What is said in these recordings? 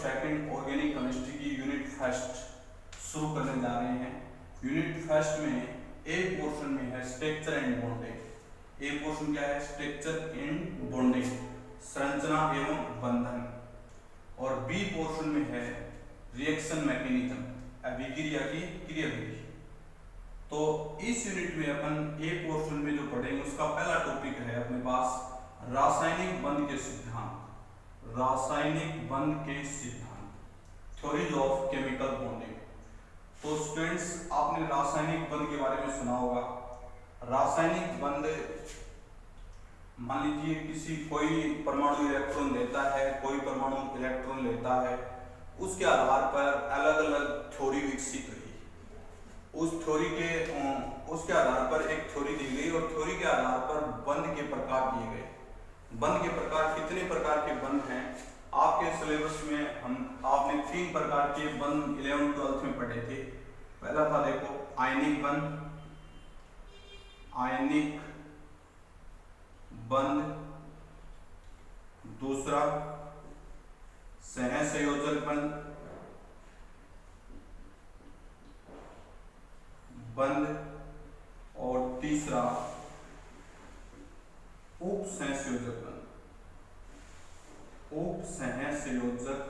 Second organic chemistry की unit first शुरू करने जा रहे हैं। यूनिट फर्स्ट में ए पोर्शन में है structure and bonding. A portion क्या है? स्ट्रक्चर एंड बॉन्डिंग, संरचना एवं बंधन। और बी पोर्शन में है रिएक्शन मैकेनिज्म, अभिक्रिया की क्रियाविधि। तो इस यूनिट में अपन ए पोर्शन में जो पढ़ेंगे उसका पहला टॉपिक है अपने पास रासायनिक बंध के सिद्धांत। रासायनिक बंध के सिद्धांत, थ्योरीज ऑफ केमिकल बॉन्डिंग। तो स्टूडेंट्स, आपने रासायनिक बंध के बारे में सुना होगा। रासायनिक बंध, मान लीजिए किसी कोई परमाणु इलेक्ट्रॉन देता है, कोई परमाणु इलेक्ट्रॉन लेता है, उसके आधार पर अलग अलग थ्योरी विकसित हुई। उसके आधार पर एक थ्योरी दी गई और थ्योरी के आधार पर बंध के प्रकार दिए गए। बंध के प्रकार, कितने प्रकार के बंध हैं आपके सिलेबस में? आपने 3 प्रकार के बंध 11th-12th में पढ़े थे। पहला था देखो आयनिक बंध, आयनिक बंध, दूसरा सहसंयोजक बंध, और तीसरा उपसहसंयोजक बंध। उपसहसंयोजक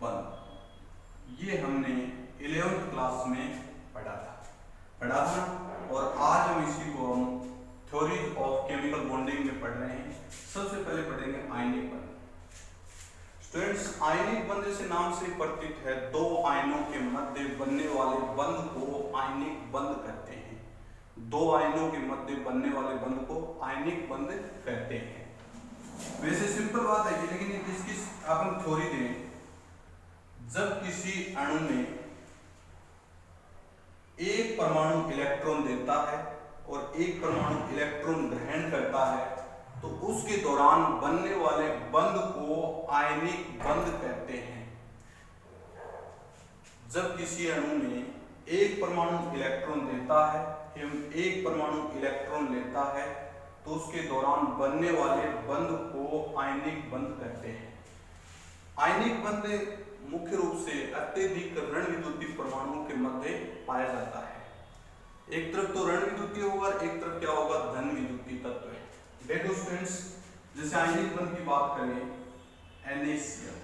बंध ये हमने 11th क्लास में पढ़ा था और आज हम इसी को हम थ्योरीज ऑफ केमिकल बॉन्डिंग में पढ़ रहे हैं। सबसे पहले पढ़ेंगे आयनिक बंध। स्टूडेंट्स, आयनिक बंध से नाम से प्रतीत है, दो आयनों के मध्य बनने वाले बंध को आयनिक बंध कहते हैं। दो आयनों के मध्य बनने वाले बंध को आयनिक बंध कहते हैं। वैसे सिंपल बात है, लेकिन इसकी अपन थ्योरी दें। जब किसी अणु में एक परमाणु इलेक्ट्रॉन देता है और एक परमाणु इलेक्ट्रॉन ग्रहण करता है, तो उसके दौरान बनने वाले बंध को आयनिक बंध कहते हैं। जब किसी अणु में एक परमाणु इलेक्ट्रॉन देता है एवं एक परमाणु इलेक्ट्रॉन लेता है, तो उसके दौरान बनने वाले बंध को आयनिक बंध कहते हैं। आयनिक बंध मुख्य रूप से अत्यधिक ऋण विद्युतीय परमाणुओं के मध्य पाया जाता है। एक तरफ तो ऋण विद्युतीय होगा, एक तरफ क्या होगा? धन विद्युतीय तत्व है। देखो स्टूडेंट्स, जैसे आयनिक बंध की बात करें, NaCl,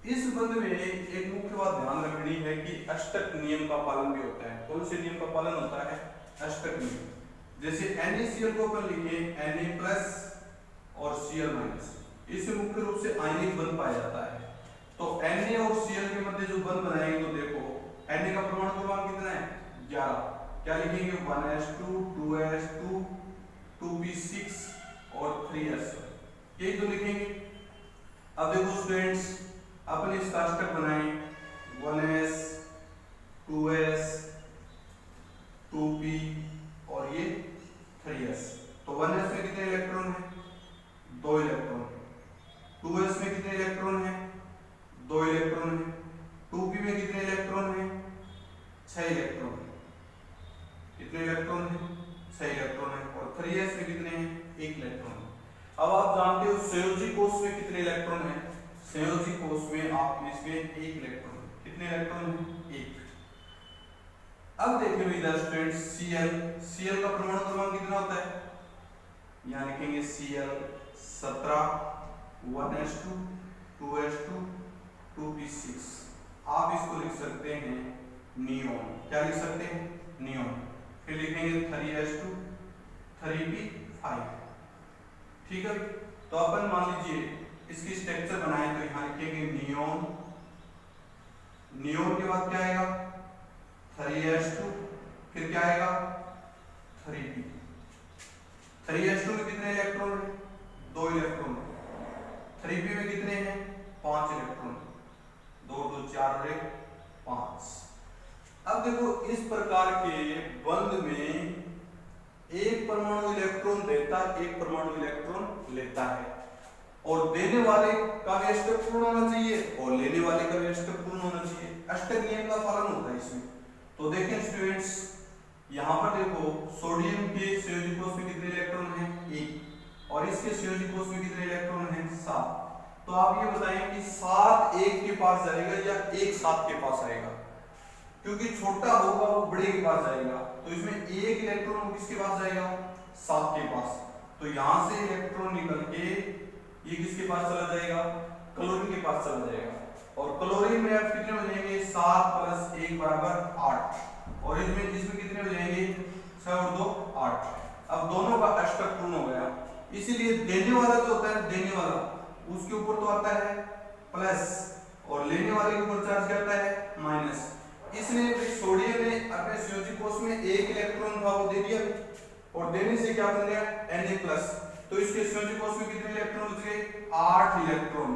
इस बंध में एक मुख्य बात ध्यान रखनी है कि अष्टक नियम का पालन भी होता है। कौन से नियम का पालन होता है? अष्टक नियम। जैसे NaCl को अपन लिखे Na+ और Cl-, इससे मुख्य रूप से आयनिक बंध पाया जाता है। तो Na और Cl के मध्य जो बंध बनाएंगे, तो देखो Na का परमाणु क्रमांक कितना है? 11। क्या लिखेंगे? 1s2, 2s2, 2p6 और 3s1, यही तो लिखेंगे। अब देखो स्टूडेंट्स, अपन इसका अष्टक बनाएं, 1s, 2s, 2p और ये 3s। तो 1s में कितने इलेक्ट्रॉन है? 2 इलेक्ट्रॉन। 2s में कितने इलेक्ट्रॉन है? 2 इलेक्ट्रॉन है। 2p में कितने इलेक्ट्रॉन है? 6 इलेक्ट्रॉन। कितने इलेक्ट्रॉन है? 6 इलेक्ट्रॉन है। और 3s में कितने हैं? 1 इलेक्ट्रॉन। अब आप जानते हो संयोजी कोष में कितने इलेक्ट्रॉन है? संयोजी कोष में आप इसमें 1 इलेक्ट्रॉन। कितने इलेक्ट्रॉन है? 1। अब देखिए इधर स्टूडेंट्स, Cl का परमाणु क्रमांक कितना होता है? यहाँ लिखेंगे Cl 17, 1s2, 2s2, 2p6। आप इसको लिख सकते हैं नियोन। क्या लिख सकते हैं? नियोन। फिर लिखेंगे 3s2, 3p5। ठीक है। तो अपन मान लीजिए इसकी स्ट्रक्चर बनाए, तो यहाँ लिखेंगे नियोन। नियोन के बाद क्या आएगा? 3s2, फिर क्या आएगा? 3p। 3s2 में कितने इलेक्ट्रॉन है? 2 इलेक्ट्रॉन। 3p में कितने हैं? 5 इलेक्ट्रॉन। 2 2 4 और 1 5। अब देखो इस प्रकार के बंध में एक परमाणु इलेक्ट्रॉन देता है, एक परमाणु इलेक्ट्रॉन लेता है, और देने वाले का भी अष्टक पूर्ण होना चाहिए और लेने वाले का भी अष्टक पूर्ण होना चाहिए। अष्टक नियम का पालन होता है इसमें। तो देखें स्टूडेंट्स, यहाँ पर देखो सोडियम के संयोजी कोष में कितने इलेक्ट्रॉन हैं? 1, और इसके संयोजी कोष में कितने इलेक्ट्रॉन हैं? 7। तो आप ये बताएं कि 7 1 के पास जाएगा या 1 7 के पास आएगा, क्योंकि छोटा होगा वो बड़े के पास जाएगा, तो इसमें एक इलेक्ट्रॉन किसके पास जाएगा, 7 के पास। तो यहां से इलेक्ट्रॉन निकल के ये किसके पास चला जाएगा, क्लोरीन के पास चला जाएगा, और क्लोरीन में अब कितने हो जाएंगे, 7 + 1 = 8, और इसमें कितने हो जाएंगे, 6 और 2 8। अब दोनों का अष्टक पूर्ण हो गया, इसीलिए देने वाला जो होता है, देने वाला उसके ऊपर तो आता है प्लस, और लेने वाले के ऊपर चार्ज क्या आता है, माइनस। इसलिए सोडियम ने अपने संयोजी कोष में एक इलेक्ट्रॉन था वो दे दिया, और देने से क्या बन गया, Na+, तो इसके संयोजी कोष में कितने इलेक्ट्रॉन बच गए, 8 इलेक्ट्रॉन।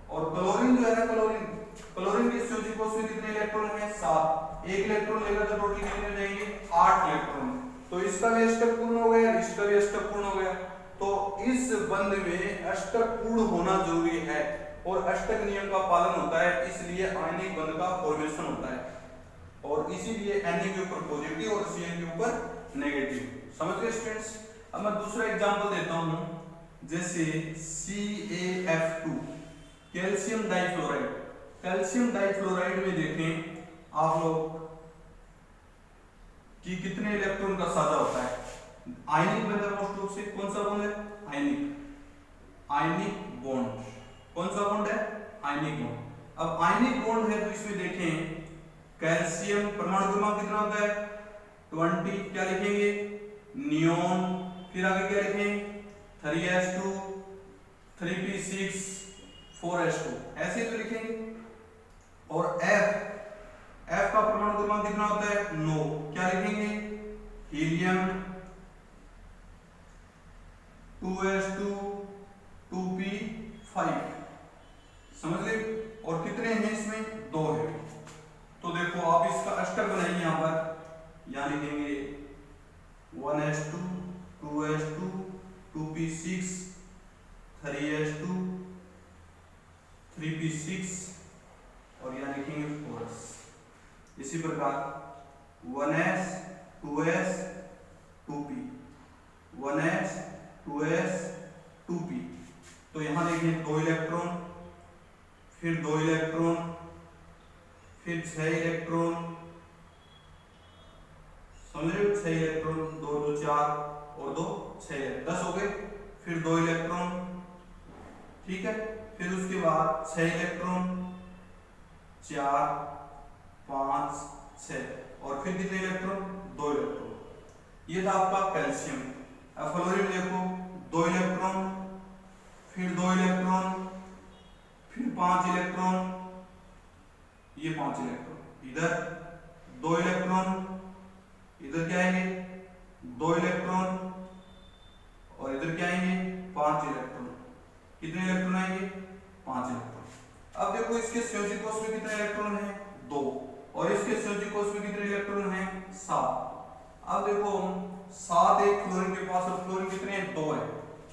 और क्लोरीन जो है ना, क्लोरीन के संयोजी कोष में कितने इलेक्ट्रॉन है, 7, एक इलेक्ट्रॉन लेगा तो टोटल कितने हो जाएंगे, 8 इलेक्ट्रॉन। तो इसका भी अष्टक पूर्ण हो गया, इसका भी अष्टक पूर्ण हो गया। तो इस बंध में अष्टक पूर्ण होना जरूरी है, और अष्टक नियम का पालन होता है, इसलिए आयनिक बंध का फॉर्मेशन होता है, और इसीलिए Na के ऊपर पॉजिटिव और Cl के ऊपर नेगेटिव। समझ गए स्टूडेंट्स। अब मैं दूसरा एग्जांपल देता हूं, जैसे CaF2 calcium difluoride. Calcium difluoride में देखें आप लोग कि कितने इलेक्ट्रॉन का साझा होता है, आयनिक बंध मोस्ट रूप से, कौन सा बॉन्ड है, आयनिक बॉन्ड। कौन सा बॉन्ड है, आयनिक बॉन्ड। अब आयनिक बॉन्ड है तो इसमें देखें कैल्शियम परमाणु क्रमांक कितना होता है, 20, क्या लिखेंगे, नियोन, फिर आगे क्या लिखें, 3s2 3p6 4s2, ऐसे तो लिखेंगे। और F का परमाणु क्रमांक कितना होता है, 9, क्या लिखेंगे, हीलियम 2s2 2p5, समझ ले। और कितने हैं इसमें, 2 है। तो देखो आप इसका अष्टक बनाइए, यहां पर यहां लिखेंगे 1s2 2s2 2p6 3s2 3p6, और यहां लिखेंगे 4s। इसी प्रकार 1s 2s 2p 1s 2s 2p, तो यहां देखिए 2 इलेक्ट्रॉन, फिर 2 इलेक्ट्रॉन, फिर 6 इलेक्ट्रॉन, समझ रहे हो, 6 इलेक्ट्रॉन, 2 2 4 और 2 6, 10 हो गए। फिर 2 इलेक्ट्रॉन, ठीक है, फिर उसके बाद 6 इलेक्ट्रॉन, 4 5 6, और फिर कितने इलेक्ट्रॉन, 2 इलेक्ट्रॉन। ये था आपका कैल्शियम। अब फ्लोरीन देखो, 2 इलेक्ट्रॉन, फिर 2 इलेक्ट्रॉन, फिर 5 इलेक्ट्रॉन, ये 5 इलेक्ट्रॉन, इधर 2 इलेक्ट्रॉन, इधर क्या आएंगे, 2 इलेक्ट्रॉन, और इधर क्या आएंगे, 5 इलेक्ट्रॉन। कितने इलेक्ट्रॉन आएंगे, 5 इलेक्ट्रॉन। अब देखो इसके संयोजी कोष में कितने इलेक्ट्रॉन हैं, 2, और इसके संयोजी कोष में कितने इलेक्ट्रॉन हैं, 7। अब देखो 7 एक फ्लोरीन के पास, और फ्लोरीन कितने हैं, 2 है,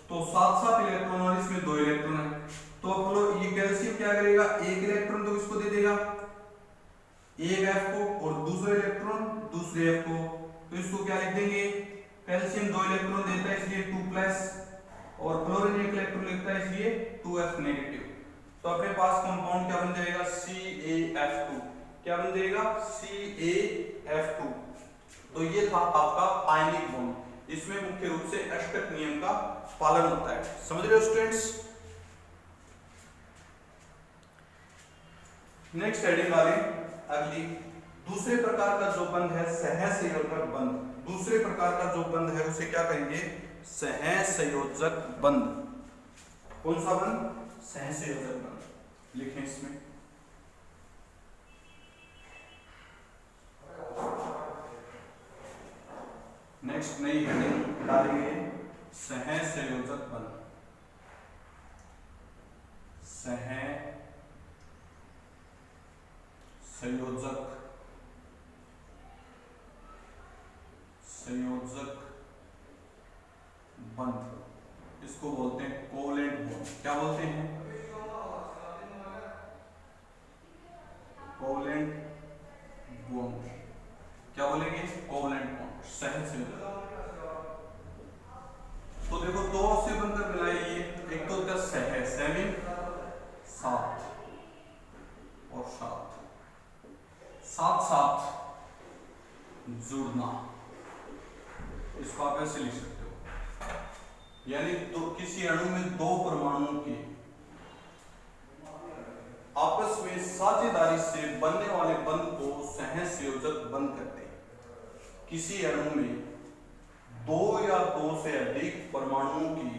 तो 7 इलेक्ट्रॉन, और इसमें 2 इलेक्ट्रॉन है। तो ये कैल्शियम क्या करेगा, एक इलेक्ट्रॉन तो इसको दे देगा, एक F को, और दूसरा इलेक्ट्रॉन दूसरे F को, तो इसको क्या लिख देंगे, कैल्शियम 2 इलेक्ट्रॉन देता है इसलिए 2+, और फ्लोरीन 1 इलेक्ट्रॉन लेता है इसलिए 2F नेगेटिव। तो अपने पास कंपाउंड क्या बन जाएगा, CaF2, क्या बन जाएगा, CaF2। तो ये था आपका आयनिक बॉन्ड, इसमें मुख्य रूप से अष्टक नियम का पालन होता है। समझ रहे हो स्टूडेंट्स। नेक्स्ट हेडिंग वाली अगली, दूसरे प्रकार का जो बंध है सहसंयोजक बंध। दूसरे प्रकार का जो बंध है उसे क्या कहेंगे, सहसंयोजक बंध। कौन सा बंध, सहसंयोजक बंध। लिखें इसमें, नेक्स्ट नई हेडिंग डालेंगे, सहसंयोजक बंध। संयोजक बंध, इसको बोलते हैं कोवलेंट बॉन्ड। क्या बोलते हैं, कोवलेंट बॉन्ड। क्या बोलेंगे, कोवलेंट बॉन्ड, सहसंयोजक। तो देखो 2 से बनकर मिलाइए, एक तो होता है सेमी, ऐसे लिख सकते हो, यानी तो किसी अणु में दो परमाणुओं के आपस में साझेदारी से बनने वाले बंध को सहसंयोजक बंध कहते हैं। किसी अणु में दो या दो से अधिक परमाणुओं की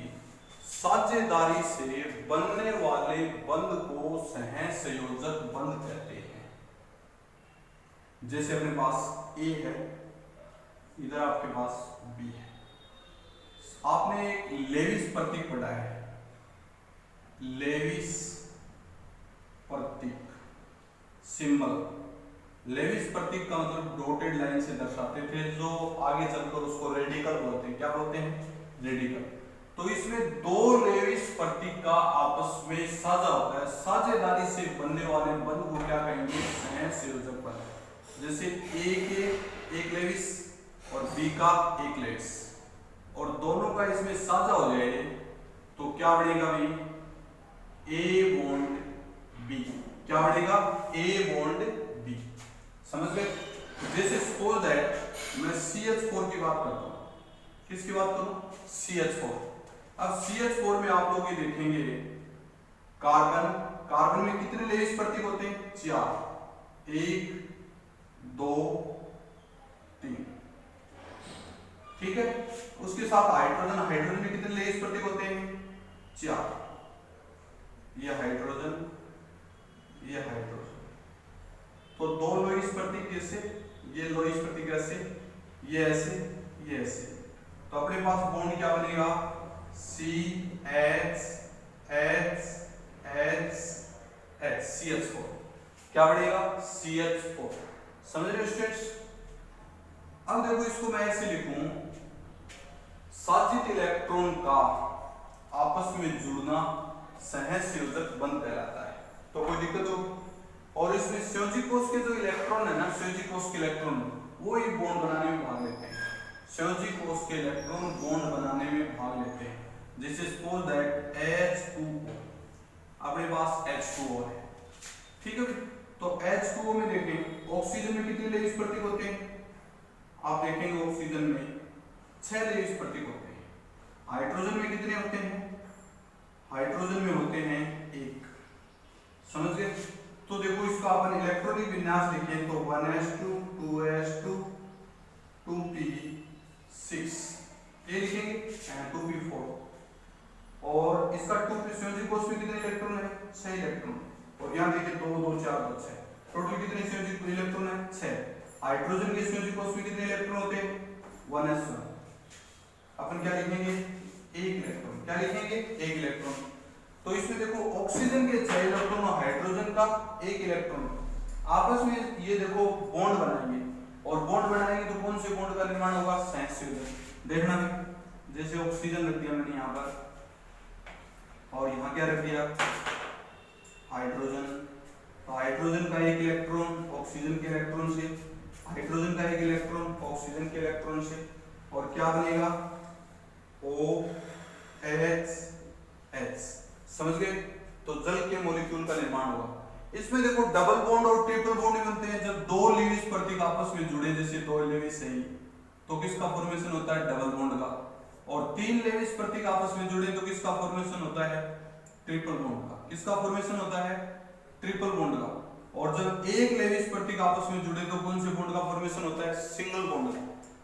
साझेदारी से बनने वाले बंध को सहसंयोजक बंध कहते हैं। जैसे अपने पास ए है, इधर आपके पास बी है। आपने एक लेविस प्रतीक पढ़ा है, लेविस प्रतीक सिंबल। लेविस प्रतीक का मतलब डॉटेड लाइन से दर्शाते थे, जो आगे चलकर उसको रेडिकल बोलते हैं। क्या बोलते हैं? रेडिकल। तो इसमें दो लेविस प्रतीक का आपस में साझा होता है, साझेदारी से बनने वाले बंध को क्या कहेंगे? सहसंयोजक बंध। जैसे ए के एक लेविस और बी का एक लेविस, और दोनों का इसमें साझा हो जाए तो क्या बढ़ेगा भाई? A bond B. क्या बढ़ेगा? A bond B. समझ गए? जैसे सपोज दैट मैं CH4 की बात करता हूं। किसकी बात करूं? CH4। अब CH4 में आप लोग ये देखेंगे कार्बन में कितने लेविस प्रतीक होते हैं? 4। 1 2 3। ठीक है। उसके साथ हाइड्रोजन में कितने लेविस प्रतीक होते हैं? 4। ये हाइड्रोजन, ये हाइड्रोजन। तो दो लोइस प्रतीक कैसे? ये लोइस प्रतीक ऐसे, ये ऐसे, ये ऐसे। तो अपने पास बॉन्ड क्या बनेगा? CH H H H CH4। क्या बढ़ेगा? CH4। समझ रहे हो स्टूडेंट्स? अब देखो इसको मैं ऐसे लिखूं, साजित इलेक्ट्रॉन का आपस में जुड़ना सहसंयोजक बंध कहलाता है। तो कोई दिक्कत होगी? और इसमें संयोजी कोष के जो इलेक्ट्रॉन है ना, संयोजी कोष के इलेक्ट्रॉन वो ही बॉन्ड बनाने में भाग लेते हैं। संयोजी कोष के इलेक्ट्रॉन बॉन्ड बनाने में भाग लेते हैं। जैसे सपोज दैट H2O, अपने पास H2O है। ठीक है। तो H2O में देखें, ऑक्सीजन में कितने लेविस प्रतीक होते हैं? आप देखेंगे ऑक्सीजन में 6 लेविस प्रतीक होते हैं। हाइड्रोजन में कितने होते हैं? हाइड्रोजन में होते हैं 1। समझ गए? तो देखो इसका अपन इलेक्ट्रॉनिक विन्यास लिखें तो 1s2 2s2 2p6 ये लिखेंगे, 2p4। और इसका 2p संयोजी कोष में कितने इलेक्ट्रॉन है? 6 इलेक्ट्रॉन। और यहाँ देखिए 2 2 4 2 6, टोटल कितने संयोजी इलेक्ट्रॉन है? 6। हाइड्रोजन के संयोजी कोष में कितने इलेक्ट्रॉन होते हैं? 1s1। अपन क्या लिखेंगे? 1 इलेक्ट्रॉन। क्या लिखेंगे? 1 इलेक्ट्रॉन। तो इसमें देखो ऑक्सीजन के 6 इलेक्ट्रॉन और हाइड्रोजन का 1 इलेक्ट्रॉन आपस में ये देखो बॉन्ड बनाएंगे, और बॉन्ड बनाएंगे तो कौन से बॉन्ड का निर्माण होगा? सहसंयोजक। देखना भी, जैसे ऑक्सीजन रख दिया मैंने यहाँ पर, और यहाँ क्या रख दिया? हाइड्रोजन। तो हाइड्रोजन का 1 इलेक्ट्रॉन ऑक्सीजन के इलेक्ट्रॉन से, हाइड्रोजन का 1 इलेक्ट्रॉन ऑक्सीजन के इलेक्ट्रॉन से, और क्या बनेगा? OH। समझ गए? तो जल के मॉलिक्यूल का निर्माण होगा। इसमें देखो डबल बॉन्ड और ट्रिपल बॉन्ड बनते हैं जब दो लेविस प्रतीक आपस में जुड़े, जैसे 2 लेविस है, तो किसका फॉर्मेशन होता है? डबल बॉन्ड का। और 3 लेविस प्रतीक आपस में जुड़े तो किसका फॉर्मेशन होता है? ट्रिपल बॉन्ड का। किसका फॉर्मेशन होता है? ट्रिपल बॉन्ड का। और जब एक लेविस प्रतीक आपस में जुड़े तो कौन से बॉन्ड का फॉर्मेशन होता है? सिंगल बॉन्ड का।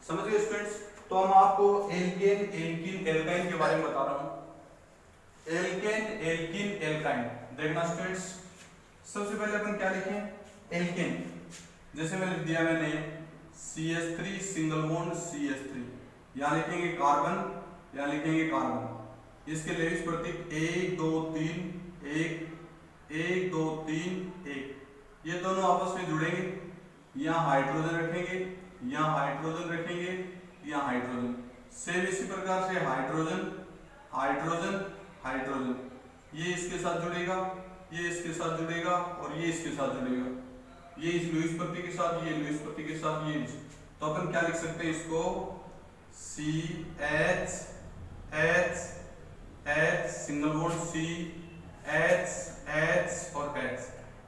समझ गए स्टूडेंट्स? तो हम आपको एल्केन, एल्कीन, एल्काइन के बारे में बता रहा हूं। एल्केन, एल्कीन, एल्काइन देखना स्टूडेंट्स। सबसे पहले अपन क्या लिखें? एल्केन। जैसे मैं लिख दिया मैंने CH3 सिंगल बॉन्ड CH3, यहां लिखेंगे कार्बन, यहां लिखेंगे कार्बन। इसके लेविस प्रतीक 1 2 3 1 1 2 3 1। ये दोनों आपस में जुड़ेंगे। यहाँ हाइड्रोजन रखेंगे, यहाँ हाइड्रोजन रखेंगे, यहाँ हाइड्रोजन। सेम इसी प्रकार से हाइड्रोजन हाइड्रोजन हाइड्रोजन, ये इसके साथ जुड़ेगा, ये इसके साथ जुड़ेगा, और ये इसके साथ जुड़ेगा। ये इस लुईस प्रतीक के साथ, ये लुईस प्रतीक के साथ, ये तो अपन क्या लिख सकते हैं इसको? CH H H single bond C H H और H,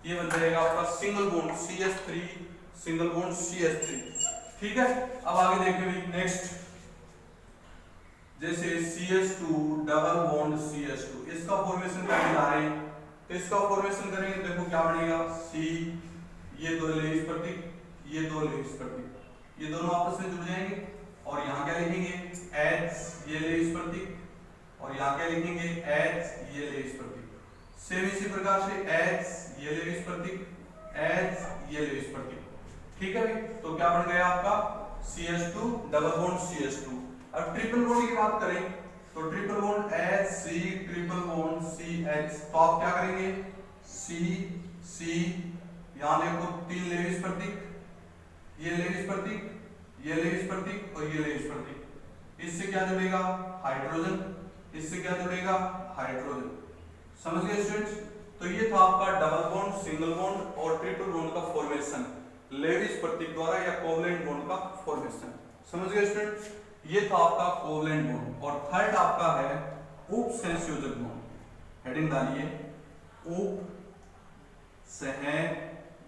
ये बन जाएगा आपका single bond CH3 single bond CH3। ठीक है। अब आगे देखें नेक्स्ट, जैसे CH2 डबल बॉन्ड CH2, इसका फॉर्मेशन करने जा रहे हैं, तो इसका फॉर्मेशन करेंगे, देखो क्या बनेगा, C, ये दो लेविस प्रतीक, ये दो लेविस प्रतीक, ये दोनों आपस में जुड़ जाएंगे, और यहाँ क्या लिखेंगे, H, ये लेविस प्रतीक, और यहाँ क्या लिखेंगे, H, ये लेविस प्रतीक। सेम इसी प्रकार से H, ये लेविस प्रतीक, H, ये लेविस प्रतीक। ठीक है भाई, तो क्या बन गया आपका CH2 डबल बॉन्ड CH2। अब ट्रिपल बॉन्ड की बात करें तो triple bond HC triple bond CH, तो आप क्या करेंगे, C, यहाँ देखो 3 लेविस प्रतीक, ये लेविस प्रतीक, ये लेविस प्रतीक और ये लेविस प्रतीक, इससे क्या जुड़ेगा, हाइड्रोजन, इससे क्या जुड़ेगा, हाइड्रोजन। समझ गए स्टूडेंट्स? तो ये था आपका डबल बॉन्ड, सिंगल बॉन्ड और ट्रिपल बॉन्ड का फॉर्मेशन लेविस प्रतीक द्वारा या कोवलेंट बॉन्ड का फॉर्मेशन। समझ गए स्टूडेंट्स? ये था आपका कोवलेंट बॉन्ड। और थर्ड आपका है उप सहसंयोजक बॉन्ड। हेडिंग डालिए, उप सहसंयोजक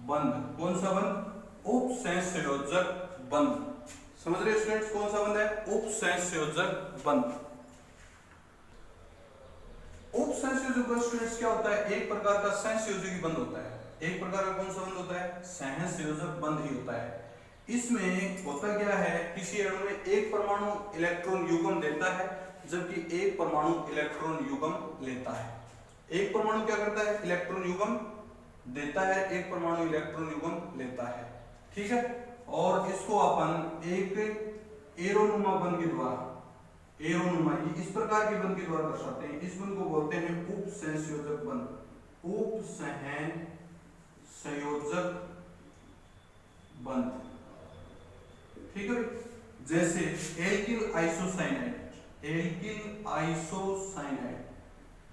बंध। कौन सा बंध? उप सहसंयोजक बंध। समझ रहे स्टूडेंट्स, कौन सा बंध है? उप सहसंयोजक बंध। उप सहसंयोजक बंध स्टूडेंट्स क्या होता है? एक प्रकार का सहसंयोजक बंध होता है। एक प्रकार का कौन सा बंध होता है? सहसंयोजक बंध ही होता है। इसमें होता क्या है, किसी अणु में एक परमाणु इलेक्ट्रॉन युग्म देता है जबकि एक परमाणु इलेक्ट्रॉन युग्म लेता है। एक परमाणु क्या करता है? इलेक्ट्रॉन युग्म देता है, एक परमाणु इलेक्ट्रॉन युग्म लेता है। ठीक है, और इसको अपन एक एरोनुमा बंध के द्वारा, एरोनुमा इस प्रकार के बंध के द्वारा दर्शाते हैं। इस बंध को बोलते हैं उप सहसंयोजक बंध। उप सहसंयोजक बंध। ठीक है, जैसे एल्किल आइसोसाइनाइड, एल्किल आइसोसाइनाइड,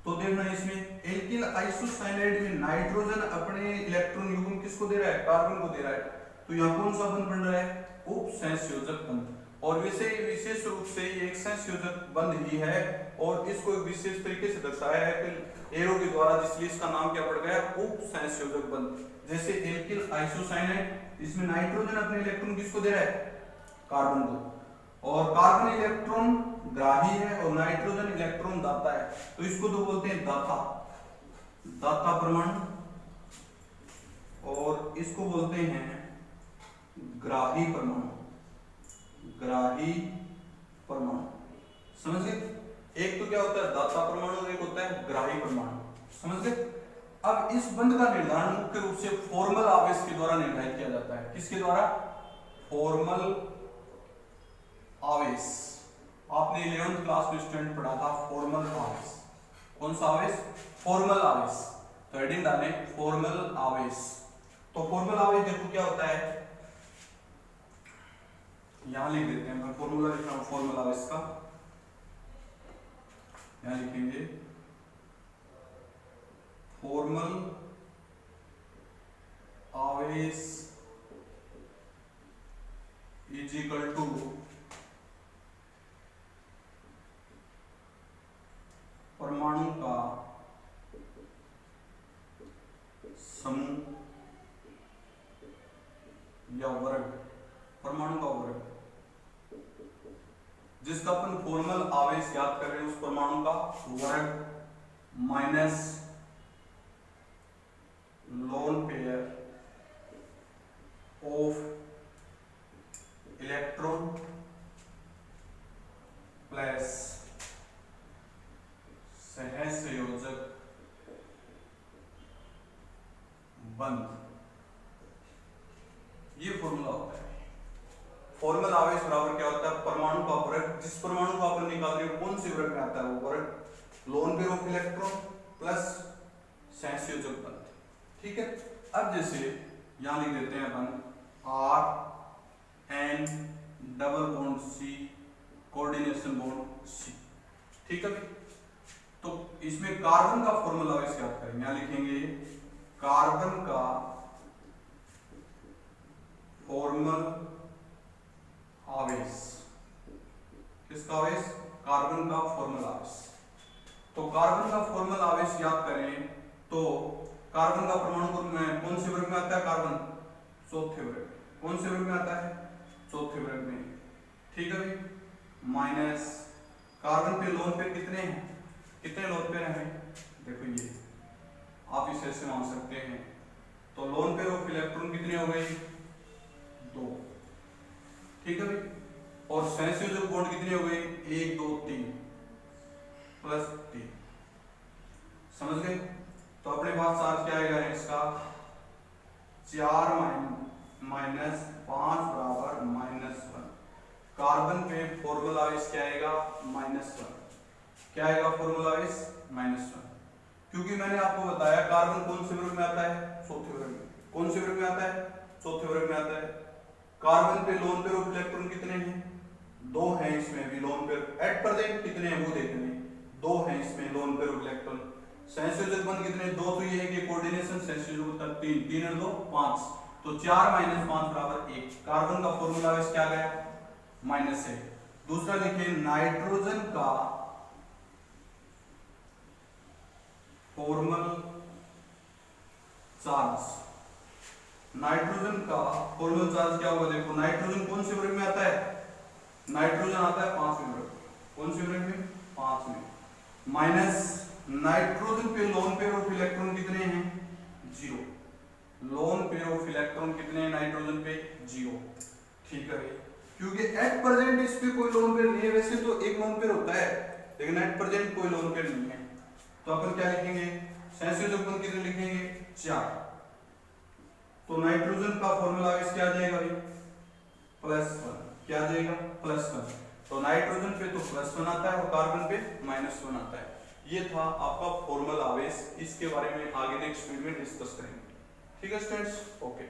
तो देखना इसमें एल्किल आइसोसाइनाइड में नाइट्रोजन अपने इलेक्ट्रॉन युग्म किसको दे रहा है? कार्बन को दे रहा है। तो यहाँ कौन सा बंध बन रहा है? उप सहसंयोजक बंध। और विशेष रूप से ये एक सहसंयोजक बंध ही है और इसको एक विशेष तरीके से दर्शाया है कि एरो के द्वारा, इसलिए इसका नाम क्या पड़ गया? उप सहसंयोजक बंध। जैसे एल्किल आइसोसाइनाइड, इसमें नाइट्रोजन अपने इलेक्ट्रॉन किसको दे रहा है? कार्बन को, और कार्बन इलेक्ट्रॉन ग्राही है और नाइट्रोजन इलेक्ट्रॉन दाता है, तो इसको तो बोलते हैं दाता, दाता परमाणु, और इसको बोलते हैं ग्राही परमाणु, ग्राही परमाणु। समझ गए? एक तो क्या होता है? दाता परमाणु, एक होता है ग्राही परमाणु। समझ गए? अब इस बंध का निर्धारण मुख्य रूप से फॉर्मल आवेश के द्वारा निर्धारित किया जाता है। किसके द्वारा? फॉर्मल आवेश। आपने 11th क्लास में स्टूडेंट पढ़ा था फॉर्मल आवेश। कौन सा आवेश? फॉर्मल आवेश। तो हेडिंग डालें फॉर्मल आवेश। तो फॉर्मल आवेश देखो क्या होता है, यहां लिख देते हैं, मैं फॉर्मूला लिख रहा हूं फॉर्मल आवेश का। यहां लिखेंगे फॉर्मल आवेश इज इक्वल टू परमाणु का समूह या वर्ग, परमाणु का वर्ग, जिसका अपन फॉर्मल आवेश याद कर रहे हैं, उस परमाणु का वर्ग minus lone pair of electron plus सहसंयोजक बंध। ये फॉर्मूला होता है। फॉर्मल आवेश बराबर क्या होता है? परमाणु का वर्ग, जिस परमाणु को अपन निकाल रहे हो कौन से वर्ग में आता है वो वर्ग, lone pair of electron plus सहसंयोजक बंध। ठीक है, अब जैसे यहां लिख देते हैं अपन R N double bond C coordination bond C। ठीक है, तो इसमें कार्बन का फॉर्मूला आवेश याद करेंगे। यहां लिखेंगे कार्बन का फॉर्मल आवेश। किसका आवेश? कार्बन का फॉर्मल आवेश। तो कार्बन का फॉर्मल आवेश याद करें तो कार्बन का परमाणु में कौन से वर्ग में आता है? कार्बन चौथे वर्ग। कौन से वर्ग में आता है? चौथे वर्ग में। ठीक है भाई, माइनस कार्बन पे लोन पेयर कितने हैं, कितने लोन पेयर हैं, देखो ये आप इसे ऐसे मान सकते हैं। तो लोन पेयर ऑफ इलेक्ट्रॉन कितने हो गए, 2, ठीक है भाई। और संयोजक बॉन्ड कितने हो गए, 1 2 3 प्लस 3, समझ गए। तो अपने पास चार्ज क्या आएगा इसका, 4 माइनस 5 बराबर -1। कार्बन पे फॉर्मूला इस क्या आएगा, -1, क्या आएगा फॉर्मूला इस -1, क्योंकि मैंने आपको बताया कार्बन कौन से वर्ग में आता है, चौथे वर्ग में। कौन से वर्ग में आता है, चौथे वर्ग में आता है। कार्बन पे लोन पेयर ऑफ इलेक्ट्रॉन कितने हैं, 2 हैं इसमें भी लोन पेयर एट प्रेजेंट कितने हैं वो देखने, 2 हैं इसमें लोन पेयर ऑफ इलेक्ट्रॉन। संयोजक बंध कितने, 2 तो ये है कि कोऑर्डिनेशन संयोजक बंध 3, 3 और 2 5, तो 4 माइनस 5 बराबर 1। कार्बन का फॉर्मूला इस क्या गया, -1। दूसरा देखिए नाइट्रोजन का फॉर्मल चार्ज, नाइट्रोजन का फॉर्मल चार्ज क्या होगा, देखो नाइट्रोजन कौन से वर्ग में आता है, नाइट्रोजन आता है 5वें वर्ग, कौन से वर्ग में, 5वें, माइनस नाइट्रोजन पे लोन पेयर ऑफ इलेक्ट्रॉन कितने हैं, 0, लोन पेयर ऑफ इलेक्ट्रॉन कितने हैं नाइट्रोजन पे, 0, ठीक है भाई। क्योंकि एट प्रेजेंट इस पे कोई लोन पेयर नहीं है, वैसे तो एक लोन पेयर होता है लेकिन एट प्रेजेंट कोई लोन पेयर नहीं है, तो अपन क्या लिखेंगे, संयोजक बंध कितने लिखेंगे, 4। तो नाइट्रोजन का फॉर्मूला इस क्या आ जाएगा भाई, +1, क्या आ जाएगा, +1। तो नाइट्रोजन पे तो +1 आता है और कार्बन पे -1 आता है। ये था आपका फॉर्मल आवेश, इसके बारे में आगे नेक्स्ट वीडियो में डिस्कस करेंगे, ठीक है स्टूडेंट्स, ओके।